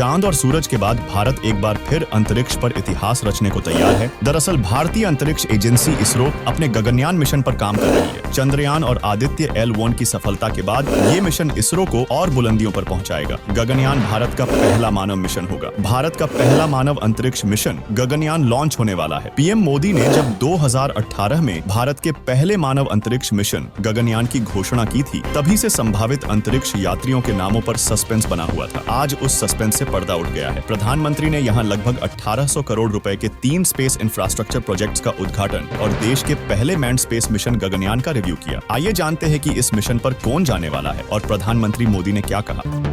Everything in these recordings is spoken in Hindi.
चांद और सूरज के बाद भारत एक बार फिर अंतरिक्ष पर इतिहास रचने को तैयार है। दरअसल भारतीय अंतरिक्ष एजेंसी इसरो अपने गगनयान मिशन पर काम कर रही है। चंद्रयान और आदित्य L1 की सफलता के बाद ये मिशन इसरो को और बुलंदियों पर पहुंचाएगा। गगनयान भारत का पहला मानव मिशन होगा। भारत का पहला मानव अंतरिक्ष मिशन गगनयान लॉन्च होने वाला है। पीएम मोदी ने जब 2018 में भारत के पहले मानव अंतरिक्ष मिशन गगनयान की घोषणा की थी, तभी से संभावित अंतरिक्ष यात्रियों के नामों पर सस्पेंस बना हुआ था। आज उस सस्पेंस से पर्दा उठ गया है। प्रधानमंत्री ने यहाँ लगभग 1800 करोड़ रुपए के 3 स्पेस इंफ्रास्ट्रक्चर प्रोजेक्ट्स का उद्घाटन और देश के पहले मैन्ड स्पेस मिशन गगनयान का रिव्यू किया। आइए जानते हैं कि इस मिशन पर कौन जाने वाला है और प्रधानमंत्री मोदी ने क्या कहा।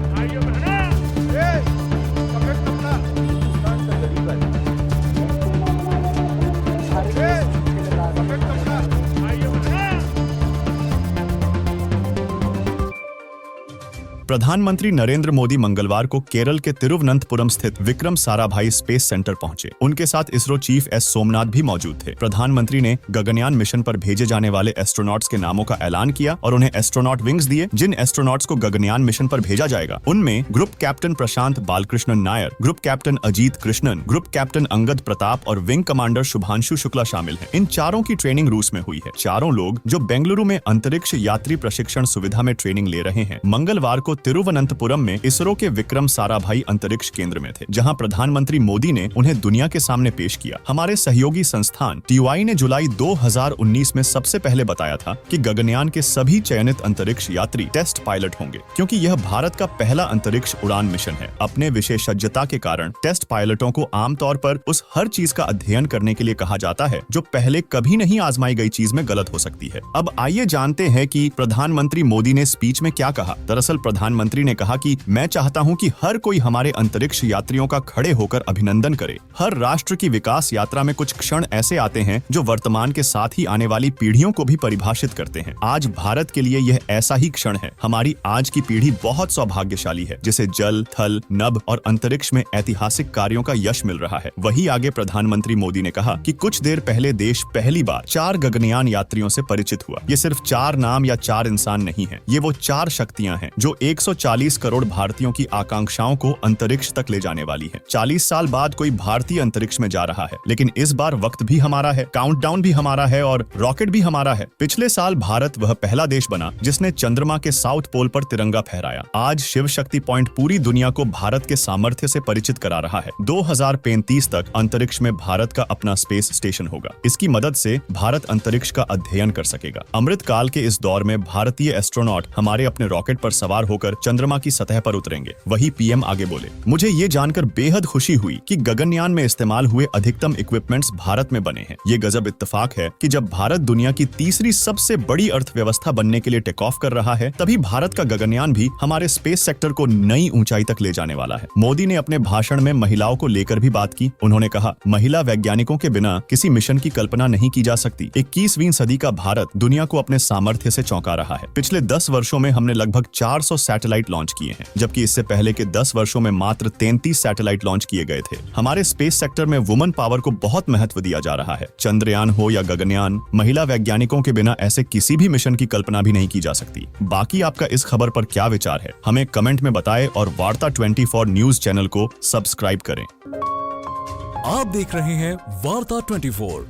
प्रधानमंत्री नरेंद्र मोदी मंगलवार को केरल के तिरुवनंतपुरम स्थित विक्रम साराभाई स्पेस सेंटर पहुंचे। उनके साथ इसरो चीफ एस सोमनाथ भी मौजूद थे। प्रधानमंत्री ने गगनयान मिशन पर भेजे जाने वाले एस्ट्रोनॉट्स के नामों का ऐलान किया और उन्हें एस्ट्रोनॉट विंग्स दिए। जिन एस्ट्रोनॉट्स को गगनयान मिशन पर भेजा जाएगा उनमें group captain Prashant Balakrishnan Nair, group captain Ajit Krishnan, group captain Angad Pratap और विंग कमांडर शुभांशु शुक्ला शामिल हैं। इन चारों की ट्रेनिंग रूस में हुई है। चारों लोग जो बेंगलुरु में अंतरिक्ष यात्री प्रशिक्षण सुविधा में ट्रेनिंग ले रहे हैं, मंगलवार को तिरुवनंतपुरम में इसरो के विक्रम साराभाई अंतरिक्ष केंद्र में थे, जहां प्रधानमंत्री मोदी ने उन्हें दुनिया के सामने पेश किया। हमारे सहयोगी संस्थान TUI ने जुलाई 2019 में सबसे पहले बताया था कि गगनयान के सभी चयनित अंतरिक्ष यात्री टेस्ट पायलट होंगे, क्योंकि यह भारत का पहला अंतरिक्ष उड़ान मिशन है। अपने विशेषज्ञता के कारण टेस्ट पायलटों को आमतौर पर उस हर चीज का अध्ययन करने के लिए कहा जाता है जो पहले कभी नहीं आजमाई गई चीज में गलत हो सकती है। अब आइए जानते हैं कि प्रधानमंत्री मोदी ने स्पीच में क्या कहा। दरअसल प्रधानमंत्री ने कहा कि मैं चाहता हूं कि हर कोई हमारे अंतरिक्ष यात्रियों का खड़े होकर अभिनंदन करे। हर राष्ट्र की विकास यात्रा में कुछ क्षण ऐसे आते हैं जो वर्तमान के साथ ही आने वाली पीढ़ियों को भी परिभाषित करते हैं। आज भारत के लिए यह ऐसा ही क्षण है। हमारी आज की पीढ़ी बहुत सौभाग्यशाली है, जिसे जल, थल, नभ और अंतरिक्ष में ऐतिहासिक कार्यों का यश मिल रहा है। वही आगे प्रधानमंत्री मोदी ने कहा कि कुछ देर पहले देश पहली बार 4 गगनयान यात्रियों से परिचित हुआ। ये सिर्फ 4 नाम या 4 इंसान नहीं है, ये वो 4 शक्तियां हैं जो 140 करोड़ भारतीयों की आकांक्षाओं को अंतरिक्ष तक ले जाने वाली है। 40 साल बाद कोई भारतीय अंतरिक्ष में जा रहा है, लेकिन इस बार वक्त भी हमारा है, काउंटडाउन भी हमारा है और रॉकेट भी हमारा है। पिछले साल भारत वह पहला देश बना जिसने चंद्रमा के साउथ पोल पर तिरंगा फहराया। आज शिव शक्ति पॉइंट पूरी दुनिया को भारत के सामर्थ्य से परिचित करा रहा है। 2035 तक अंतरिक्ष में भारत का अपना स्पेस स्टेशन होगा। इसकी मदद से भारत अंतरिक्ष का अध्ययन कर सकेगा। अमृत काल के इस दौर में भारतीय एस्ट्रोनॉट हमारे अपने रॉकेट पर सवार होकर चंद्रमा की सतह पर उतरेंगे। वही पीएम आगे बोले, मुझे ये जानकर बेहद खुशी हुई कि गगनयान में इस्तेमाल हुए अधिकतम इक्विपमेंट्स भारत में बने हैं। ये गजब इत्तेफाक है कि जब भारत दुनिया की तीसरी सबसे बड़ी अर्थव्यवस्था बनने के लिए टेक ऑफ कर रहा है, तभी भारत का गगनयान भी हमारे स्पेस सेक्टर को नई ऊंचाई तक ले जाने वाला है। मोदी ने अपने भाषण में महिलाओं को लेकर भी बात की। उन्होंने कहा, महिला वैज्ञानिकों के बिना किसी मिशन की कल्पना नहीं की जा सकती। 21वीं सदी का भारत दुनिया को अपने सामर्थ्य से चौंका रहा है। पिछले 10 वर्षों में हमने लगभग 400 सैटेलाइट लॉन्च किए हैं, जबकि इससे पहले के 10 वर्षों में मात्र 33 सैटेलाइट लॉन्च किए गए थे। हमारे स्पेस सेक्टर में वुमन पावर को बहुत महत्व दिया जा रहा है। चंद्रयान हो या गगनयान, महिला वैज्ञानिकों के बिना ऐसे किसी भी मिशन की कल्पना भी नहीं की जा सकती। बाकी आपका इस खबर पर क्या विचार है, हमें कमेंट में बताएं और वार्ता 24 न्यूज चैनल को सब्सक्राइब करें। आप देख रहे हैं वार्ता 24।